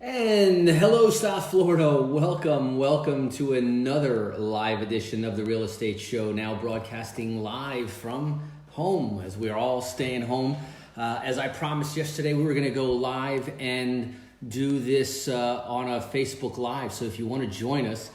And hello, South Florida. Welcome to another live edition of the Real Estate Show, now broadcasting live from home as we're all staying home. As I promised yesterday, we were going to go live and do this on a Facebook Live. So if you want to join us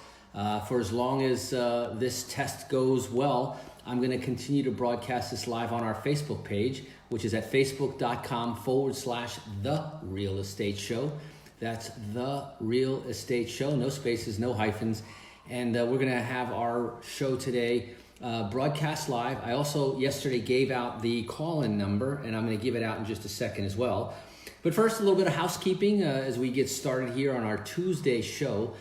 for as long as this test goes well, I'm going to continue to broadcast this live on our Facebook page, which is at facebook.com/The Real Estate Show. That's The Real Estate Show, no spaces, no hyphens. And we're going to have our show today broadcast live. I also yesterday gave out the call-in number, and I'm going to give it out in just a second as well. But first, a little bit of housekeeping as we get started here on our Tuesday show.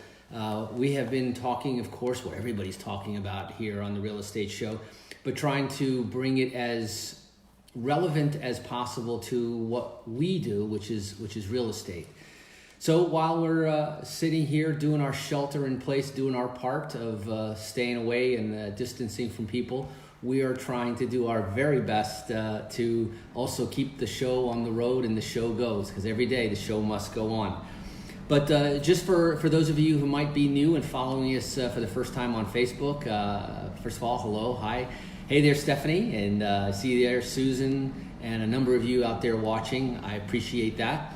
We have been talking, of course, what everybody's talking about here on The Real Estate Show, but trying to bring it as relevant as possible to what we do, which is real estate. So while we're sitting here doing our shelter in place, doing our part of staying away and distancing from people, we are trying to do our very best to also keep the show on the road and the show goes, because every day the show must go on. But just for those of you who might be new and following us for the first time on Facebook, first of all, hello, hi. Hey there, Stephanie, and I see you there, Susan, and a number of you out there watching. I appreciate that.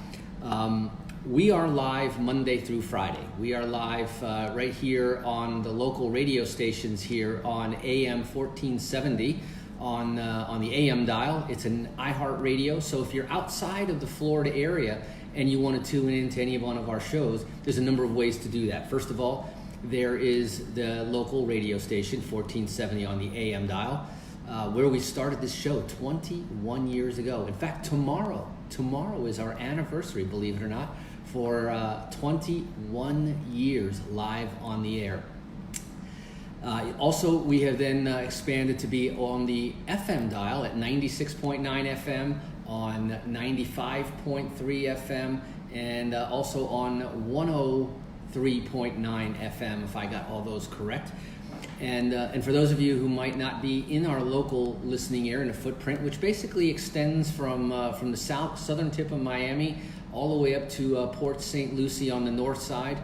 We are live Monday through Friday. We are live right here on the local radio stations here on AM 1470 on the AM dial. It's an iHeartRadio. So if you're outside of the Florida area and you want to tune in to any one of our shows, there's a number of ways to do that. First of all, there is the local radio station 1470 on the AM dial, where we started this show 21 years ago. In fact, tomorrow is our anniversary, believe it or not, for 21 years live on the air. Also, we have then expanded to be on the FM dial at 96.9 FM, on 95.3 FM, and also on 103.9 FM, if I got all those correct. And for those of you who might not be in our local listening area and a footprint, which basically extends from the southern tip of Miami all the way up to Port St. Lucie on the north side.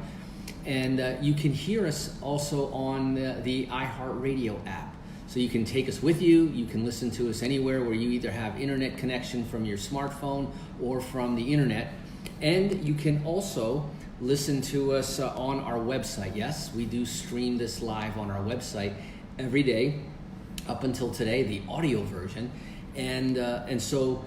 And you can hear us also on the iHeartRadio app. So you can take us with you. You can listen to us anywhere where you either have internet connection from your smartphone or from the internet. And you can also listen to us on our website. Yes, we do stream this live on our website every day up until today, the audio version. And so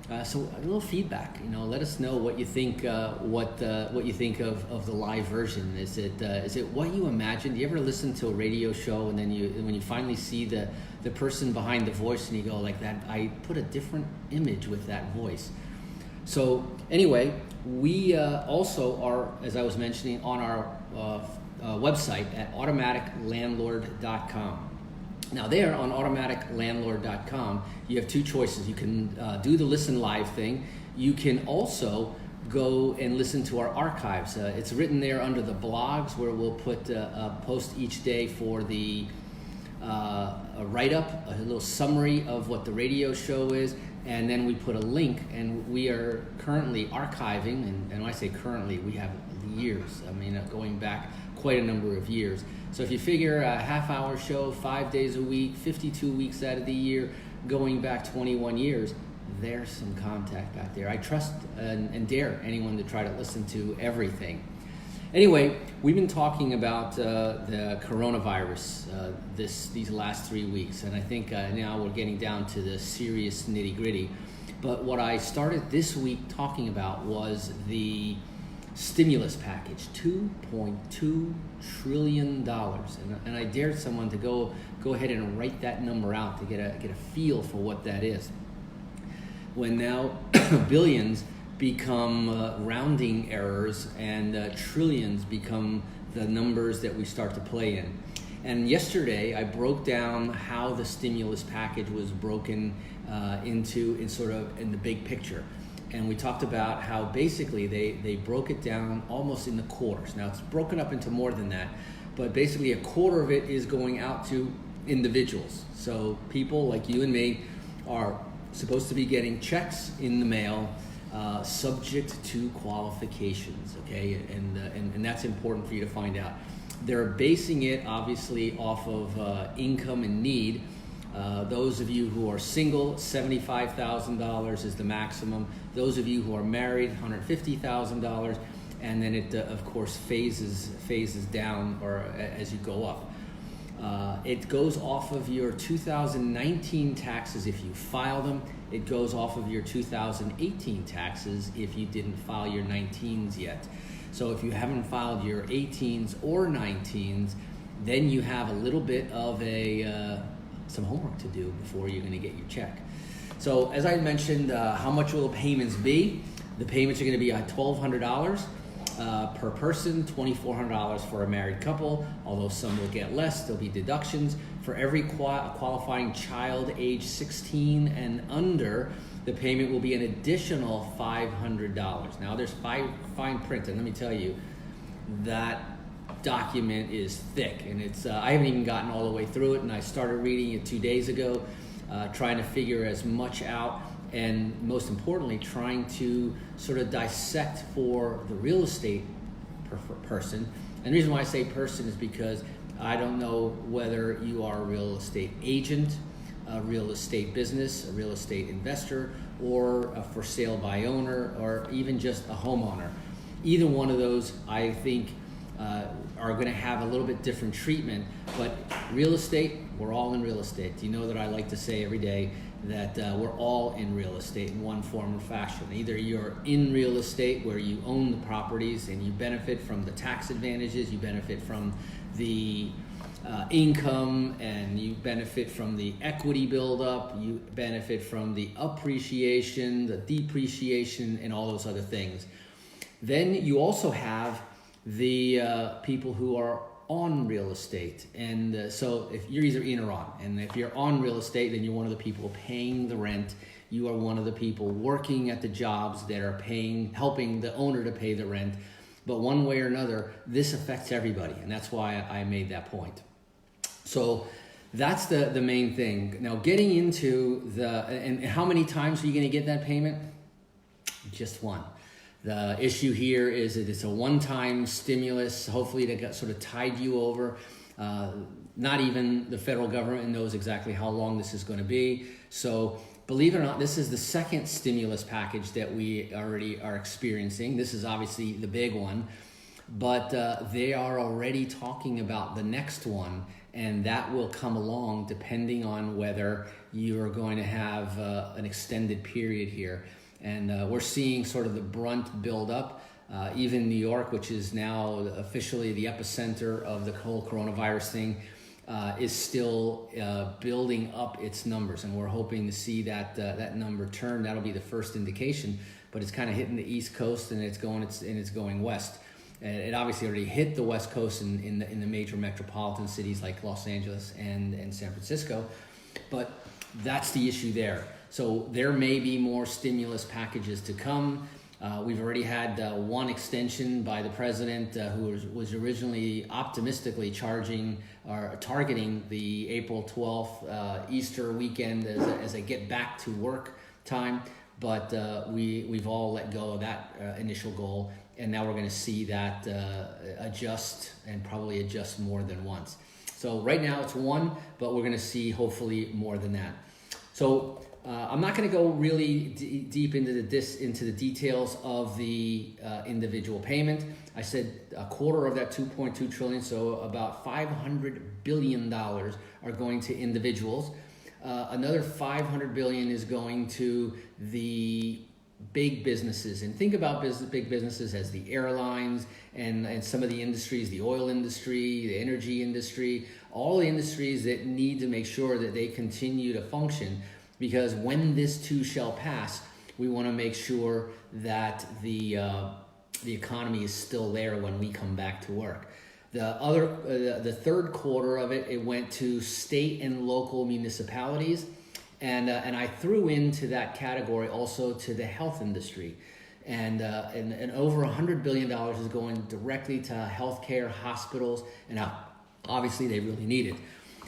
a little feedback. Let us know what you think. What you think of the live version. Is it what you imagined? Do you ever listen to a radio show and then when you finally see the person behind the voice and you go like that? I put a different image with that voice. So anyway, we also are, as I was mentioning, on our website at automaticlandlord.com. Now there on automaticlandlord.com, you have two choices. You can do the listen live thing. You can also go and listen to our archives. It's written there under the blogs, where we'll put a post each day for the a write-up, a little summary of what the radio show is, and then we put a link, and we are currently archiving, and when I say currently, we have years, going back quite a number of years. So if you figure a half-hour show, 5 days a week, 52 weeks out of the year, going back 21 years, there's some contact back there. I trust and dare anyone to try to listen to everything. Anyway, we've been talking about the coronavirus these last 3 weeks, and I think now we're getting down to the serious nitty-gritty. But what I started this week talking about was the stimulus package, $2.2 trillion, and I dared someone to go ahead and write that number out to get a feel for what that is. When now billions become rounding errors and trillions become the numbers that we start to play in. And yesterday I broke down how the stimulus package was broken in the big picture. And we talked about how basically they broke it down almost in the quarters. Now it's broken up into more than that, but basically a quarter of it is going out to individuals. So people like you and me are supposed to be getting checks in the mail subject to qualifications, okay? And that's important for you to find out. They're basing it obviously off of income and need. Those of you who are single, $75,000 is the maximum. Those of you who are married, $150,000, and then it of course phases down or as you go up. It goes off of your 2019 taxes if you file them. It goes off of your 2018 taxes if you didn't file your 19s yet. So if you haven't filed your 18s or 19s, then you have a little bit of some homework to do before you're going to get your check. So as I mentioned, how much will the payments be? The payments are going to be $1,200 per person, $2,400 for a married couple, although some will get less. There'll be deductions. For every qualifying child age 16 and under, the payment will be an additional $500. Now there's fine print, and let me tell you, that document is thick, and it's I haven't even gotten all the way through it, and I started reading it 2 days ago, trying to figure as much out, and most importantly, trying to sort of dissect for the real estate person. And the reason why I say person is because I don't know whether you are a real estate agent, a real estate business, a real estate investor, or a for sale by owner, or even just a homeowner. Either one of those, I think, are going to have a little bit different treatment. But real estate, we're all in real estate. You know that I like to say every day that we're all in real estate in one form or fashion. Either you're in real estate where you own the properties and you benefit from the tax advantages, you benefit from the income, and you benefit from the equity buildup, you benefit from the appreciation, the depreciation, and all those other things. Then you also have the people who are on real estate, and so if you're either in or on, and if you're on real estate, then you're one of the people paying the rent. You are one of the people working at the jobs that are helping the owner to pay the rent. But one way or another, this affects everybody, and that's why I made that point. So that's the main thing. Now, getting into and how many times are you going to get that payment? Just one. The issue here is that it's a one-time stimulus, hopefully to sort of tide you over. Not even the federal government knows exactly how long this is going to be. So believe it or not, this is the second stimulus package that we already are experiencing. This is obviously the big one, but they are already talking about the next one, and that will come along depending on whether you are going to have an extended period here. And we're seeing sort of the brunt build up. Even New York, which is now officially the epicenter of the whole coronavirus thing, is still building up its numbers. And we're hoping to see that number turn. That'll be the first indication. But it's kind of hitting the East Coast, and it's going west. And it obviously already hit the West Coast in the major metropolitan cities like Los Angeles and San Francisco. But that's the issue there. So there may be more stimulus packages to come. We've already had one extension by the president who was originally optimistically targeting the April 12th Easter weekend as a get back to work time. But we've all let go of that initial goal. And now we're going to see that adjust, and probably adjust more than once. So right now it's one, but we're going to see hopefully more than that. So I'm not going to go really deep into the details of the individual payment. I said a quarter of that 2.2 trillion, so about $500 billion are going to individuals. Another $500 billion is going to the big businesses. And think about big businesses as the airlines and some of the industries, the oil industry, the energy industry, all the industries that need to make sure that they continue to function. Because when this too shall pass, we want to make sure that the economy is still there when we come back to work. The third quarter of it went to state and local municipalities, and I threw into that category also to the health industry, and over $100 billion is going directly to healthcare, hospitals, and obviously they really need it.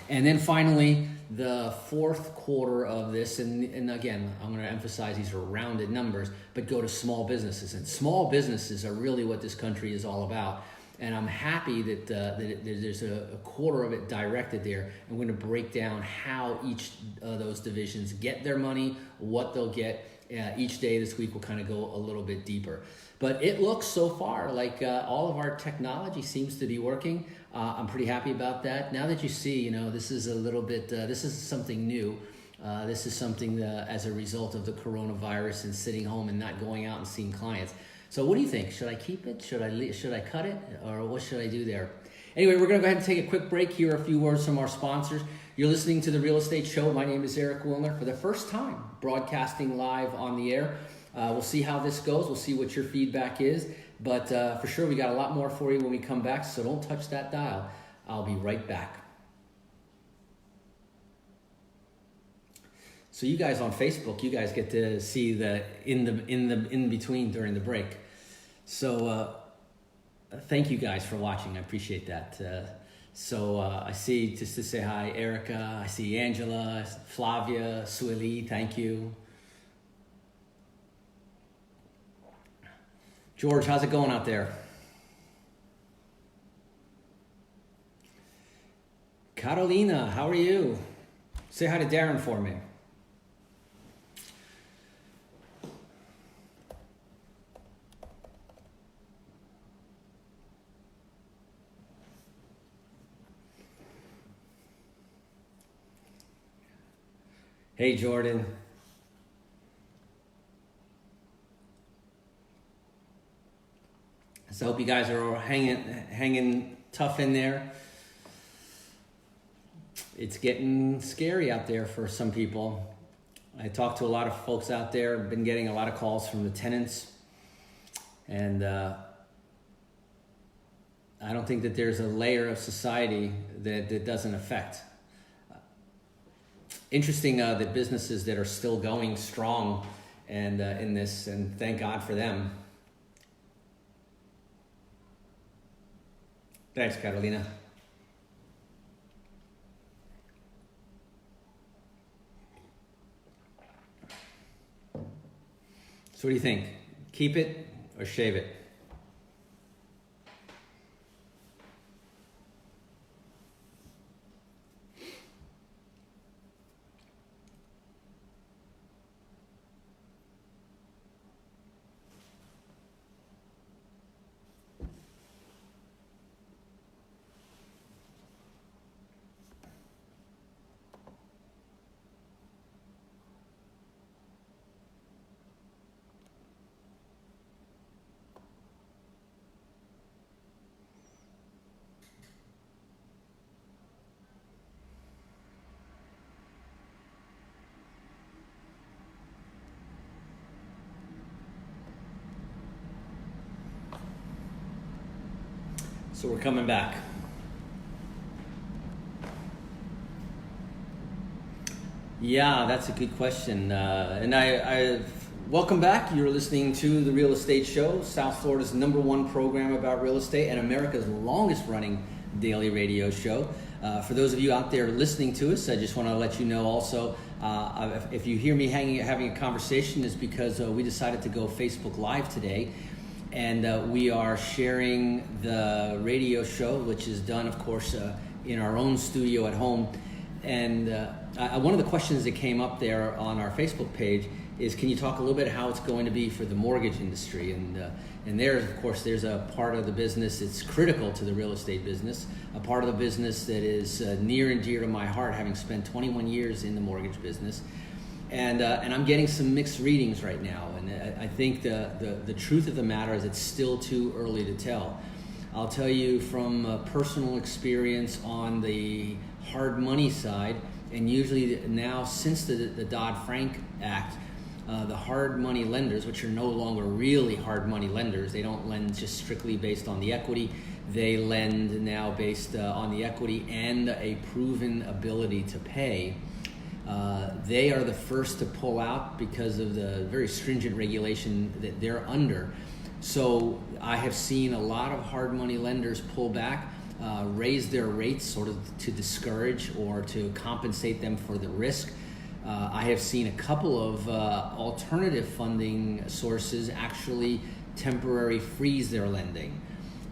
And then finally, the fourth quarter of this, and again, I'm going to emphasize these are rounded numbers, but go to small businesses. And small businesses are really what this country is all about. And I'm happy that there's a quarter of it directed there. And we're going to break down how each of those divisions get their money, what they'll get. Each day this week will kind of go a little bit deeper. But it looks so far like all of our technology seems to be working. I'm pretty happy about that. Now that you see, this is a little bit, this is something new. This is something as a result of the coronavirus and sitting home and not going out and seeing clients. So what do you think? Should I keep it? Should I cut it? Or what should I do there? Anyway, we're going to go ahead and take a quick break. Here are a few words from our sponsors. You're listening to The Real Estate Show. My name is Eric Wilner. For the first time, broadcasting live on the air. We'll see how this goes. We'll see what your feedback is. But for sure, we got a lot more for you when we come back. So don't touch that dial. I'll be right back. So you guys on Facebook, you guys get to see the in between during the break. So thank you guys for watching. I appreciate that. So I see, just to say hi, Erica. I see Angela, Flavia, Sueli. Thank you. George, how's it going out there? Carolina, how are you? Say hi to Darren for me. Hey, Jordan. So I hope you guys are all hanging tough in there. It's getting scary out there for some people. I talked to a lot of folks out there. I've been getting a lot of calls from the tenants. And I don't think that there's a layer of society that doesn't affect. Interesting that businesses that are still going strong and in this, and thank God for them. Thanks, Carolina. So what do you think? Keep it or shave it? So we're coming back. Yeah, that's a good question. And I welcome back. You're listening to The Real Estate Show, South Florida's #1 program about real estate and America's longest running daily radio show. For those of you out there listening to us, I just want to let you know also, if you hear me having a conversation, is because we decided to go Facebook Live today. And we are sharing the radio show, which is done, of course, in our own studio at home. And one of the questions that came up there on our Facebook page is, can you talk a little bit how it's going to be for the mortgage industry? And there, of course, there's a part of the business that's critical to the real estate business, a part of the business that is near and dear to my heart, having spent 21 years in the mortgage business. And I'm getting some mixed readings right now. And I think the truth of the matter is it's still too early to tell. I'll tell you from personal experience on the hard money side, and usually now since the Dodd-Frank Act, the hard money lenders, which are no longer really hard money lenders, they don't lend just strictly based on the equity. They lend now based on the equity and a proven ability to pay. They are the first to pull out because of the very stringent regulation that they're under. So I have seen a lot of hard money lenders pull back. raise their rates sort of to discourage or to compensate them for the risk. I have seen a couple of alternative funding sources actually temporarily freeze their lending.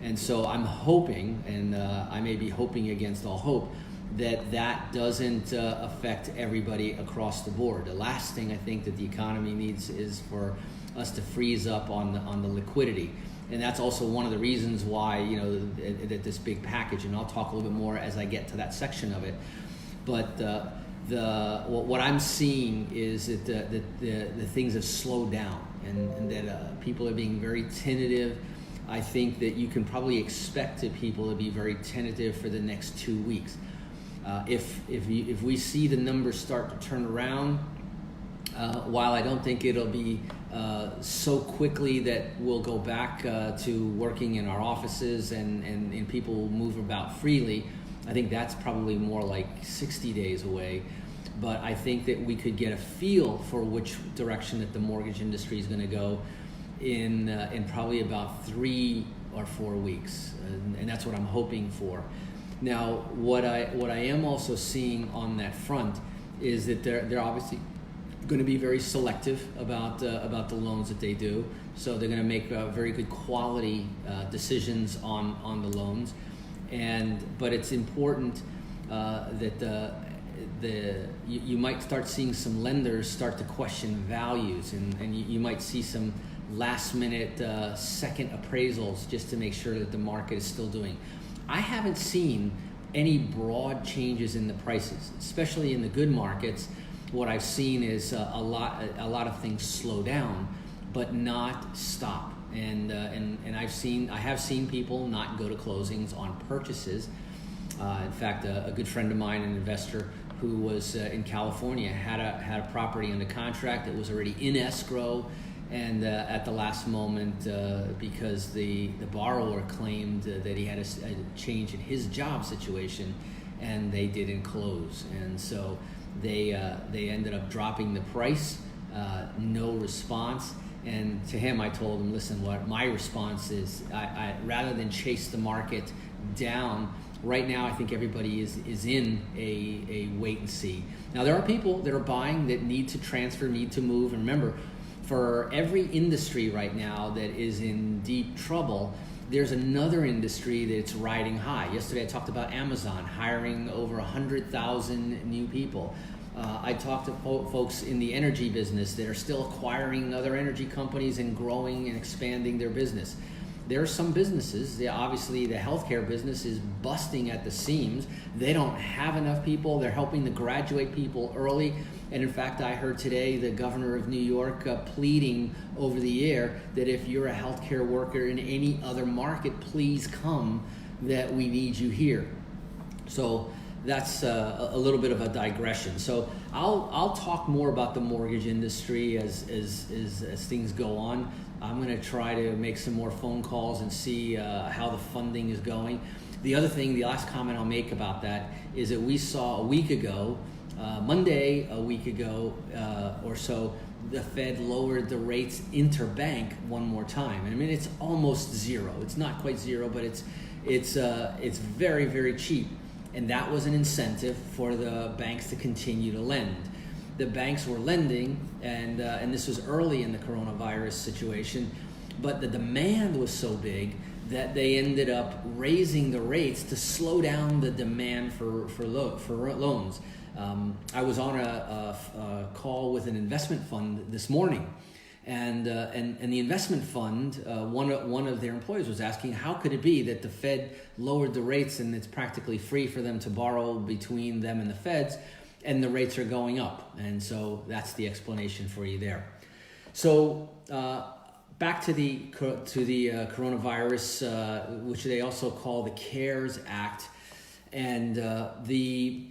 And so I'm hoping, and I may be hoping against all hope, that doesn't affect everybody across the board. The last thing I think that the economy needs is for us to freeze up on the liquidity. And that's also one of the reasons why, that this big package, and I'll talk a little bit more as I get to that section of it. But what I'm seeing is that the things have slowed down, and that people are being very tentative. I think that you can probably expect people to be very tentative for the next 2 weeks. If we see the numbers start to turn around, while I don't think it'll be so quickly that we'll go back to working in our offices and people will move about freely, I think that's probably more like 60 days away. But I think that we could get a feel for which direction that the mortgage industry is going to go in probably about 3 or 4 weeks, and that's what I'm hoping for. Now, what I am also seeing on that front is that they're obviously going to be very selective about the loans that they do. So they're going to make very good quality decisions on the loans, but it's important that you might start seeing some lenders start to question values, and you might see some last minute second appraisals just to make sure that the market is still doing. I haven't seen any broad changes in the prices, especially in the good markets. What I've seen is a lot of things slow down, but not stop. And I have seen people not go to closings on purchases. In fact, a good friend of mine, an investor who was in California, had a property under contract that was already in escrow. And at the last moment, because the borrower claimed that he had a change in his job situation, and they didn't close, and so they ended up dropping the price. No response. And to him, I told him, listen, what my response is, I rather than chase the market down, right now I think everybody is in a wait and see. Now there are people that are buying that need to transfer, need to move, and remember, for every industry right now that is in deep trouble, there's another industry that's riding high. Yesterday I talked about Amazon hiring over 100,000 new people. I talked to folks in the energy business that are still acquiring other energy companies and growing and expanding their business. There are some businesses, obviously the healthcare business is busting at the seams. They don't have enough people. They're helping to graduate people early. And in fact, I heard today the governor of New York pleading over the air that if you're a healthcare worker in any other market, please come, that we need you here. So that's a little bit of a digression. So I'll talk more about the mortgage industry as things go on. I'm going to try to make some more phone calls and see how the funding is going. The other thing, the last comment I'll make about that is that we saw a week ago, Monday a week ago or so, the Fed lowered the rates interbank one more time. I mean, it's almost zero. It's not quite zero, but it's very, very cheap. And that was an incentive for the banks to continue to lend. The banks were lending, and this was early in the coronavirus situation, but the demand was so big that they ended up raising the rates to slow down the demand for loans. I was on a call with an investment fund this morning, and the investment fund, one of their employees was asking, how could it be that the Fed lowered the rates and it's practically free for them to borrow between them and the Feds, and the rates are going up? And so that's the explanation for you there. So back to the coronavirus, which they also call the CARES Act, and the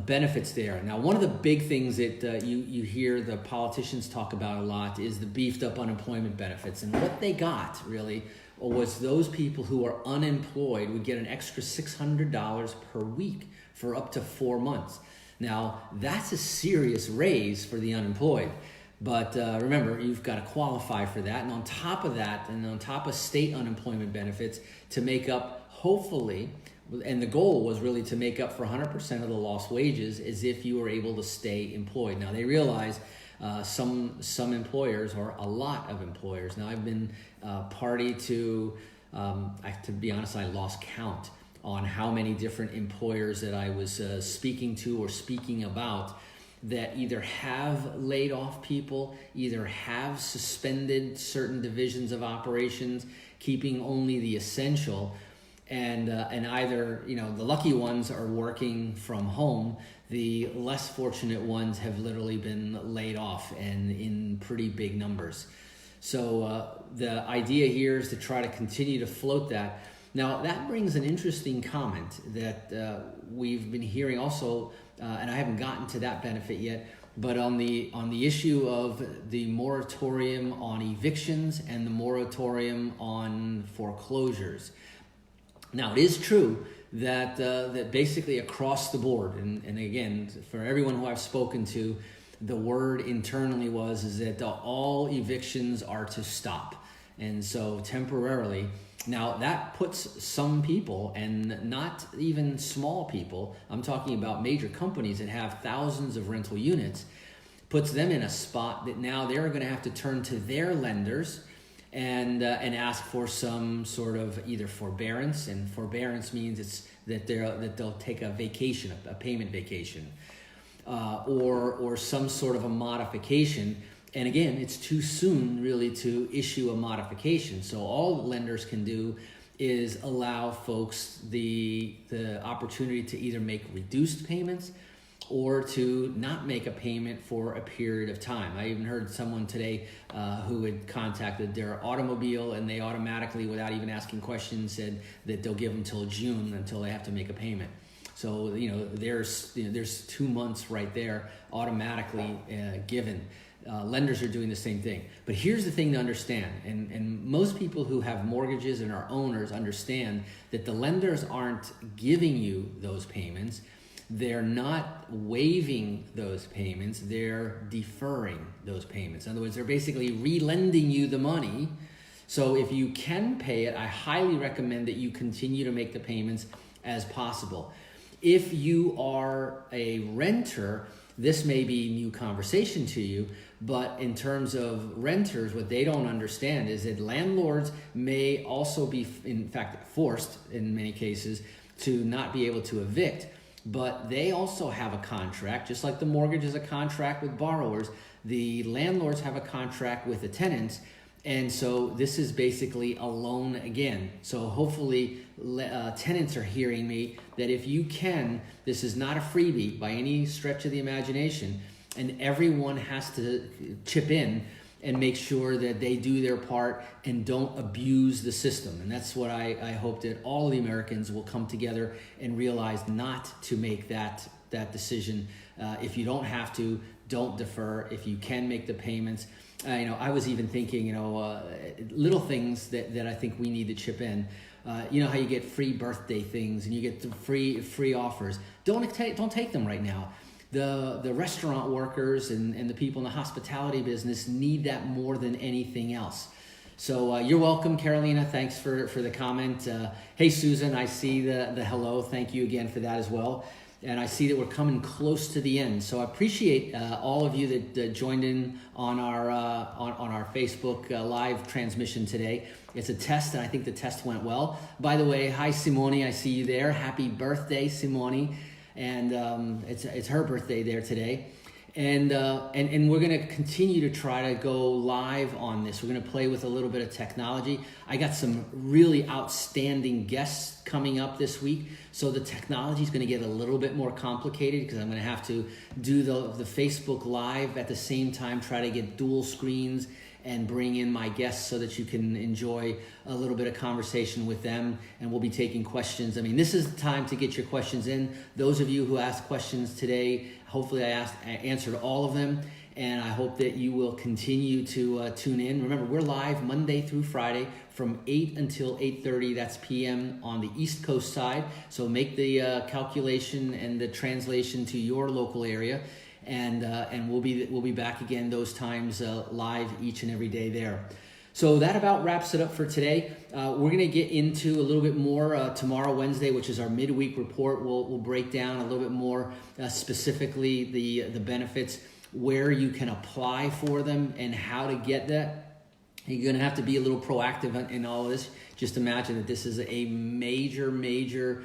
benefits there. Now, one of the big things that you hear the politicians talk about a lot is the beefed up unemployment benefits. And what they got really was those people who are unemployed would get an extra $600 per week for up to 4 months. Now, that's a serious raise for the unemployed. But remember, you've got to qualify for that. And on top of that, and on top of state unemployment benefits, to make up hopefully, and the goal was really to make up for 100% of the lost wages as if you were able to stay employed. Now they realize some employers, or a lot of employers. Now I've been party to be honest, I lost count on how many different employers that I was speaking to or speaking about that either have laid off people, either have suspended certain divisions of operations, keeping only the essential, and either, you know, the lucky ones are working from home. The less fortunate ones have literally been laid off, and in pretty big numbers. So the idea here is to try to continue to float that. Now that brings an interesting comment that we've been hearing also, and I haven't gotten to that benefit yet, but on the issue of the moratorium on evictions and the moratorium on foreclosures. Now it is true that that basically across the board, and again, for everyone who I've spoken to, the word internally is that all evictions are to stop. And so temporarily, now that puts some people, and not even small people, I'm talking about major companies that have thousands of rental units, puts them in a spot that now they're going to have to turn to their lenders and ask for some sort of either forbearance, and forbearance means it's that they'll take a vacation, a payment vacation, or some sort of a modification. And again, it's too soon really to issue a modification. So all lenders can do is allow folks the opportunity to either make reduced payments or to not make a payment for a period of time. I even heard someone today who had contacted their automobile, and they automatically, without even asking questions, said that they'll give them till June until they have to make a payment. So there's 2 months right there automatically given. Lenders are doing the same thing. But here's the thing to understand, and most people who have mortgages and are owners understand that the lenders aren't giving you those payments. They're not waiving those payments, they're deferring those payments. In other words, they're basically re-lending you the money. So if you can pay it, I highly recommend that you continue to make the payments as possible. If you are a renter, this may be new conversation to you, but in terms of renters, what they don't understand is that landlords may also be, in fact, forced in many cases to not be able to evict. But they also have a contract, just like the mortgage is a contract with borrowers. The landlords have a contract with the tenants, and so this is basically a loan again. So hopefully tenants are hearing me that if you can, this is not a freebie by any stretch of the imagination, and everyone has to chip in and make sure that they do their part and don't abuse the system. And that's what I hope that all of the Americans will come together and realize not to make that decision. If you don't have to, don't defer. If you can make the payments. I was even thinking, little things that I think we need to chip in. You know how you get free birthday things and you get the free offers. Don't take them right now. The restaurant workers and the people in the hospitality business need that more than anything else. So you're welcome, Carolina. Thanks for the comment. Hey, Susan, I see the hello. Thank you again for that as well. And I see that we're coming close to the end. So I appreciate all of you that joined in on our Facebook live transmission today. It's a test, and I think the test went well. By the way, hi, Simone. I see you there. Happy birthday, Simone. And it's her birthday there today, and we're going to continue to try to go live on this. We're going to play with a little bit of technology. I got some really outstanding guests coming up this week, so the technology is going to get a little bit more complicated because I'm going to have to do the Facebook Live at the same time, try to get dual screens and bring in my guests so that you can enjoy a little bit of conversation with them, and we'll be taking questions. I mean, this is the time to get your questions in. Those of you who asked questions today, hopefully I answered all of them, and I hope that you will continue to tune in. Remember, we're live Monday through Friday from 8 until 8:30, that's p.m. on the East Coast side, so make the calculation and the translation to your local area. And we'll be back again those times live each and every day there. So that about wraps it up for today. We're going to get into a little bit more tomorrow, Wednesday, which is our midweek report. We'll break down a little bit more specifically the benefits, where you can apply for them, and how to get that. You're going to have to be a little proactive in all of this. Just imagine that this is a major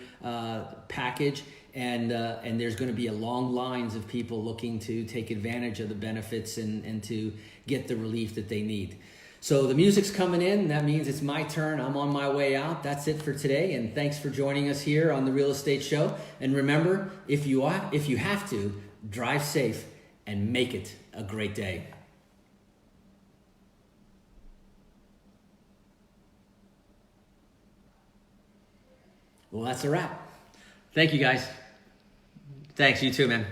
package, and there's going to be a long lines of people looking to take advantage of the benefits and to get the relief that they need. So the music's coming in. That means it's my turn. I'm on my way out. That's it for today. And thanks for joining us here on the Real Estate Show. And remember, if you have to, drive safe and make it a great day. Well, that's a wrap. Thank you, guys. Thanks. You too, man.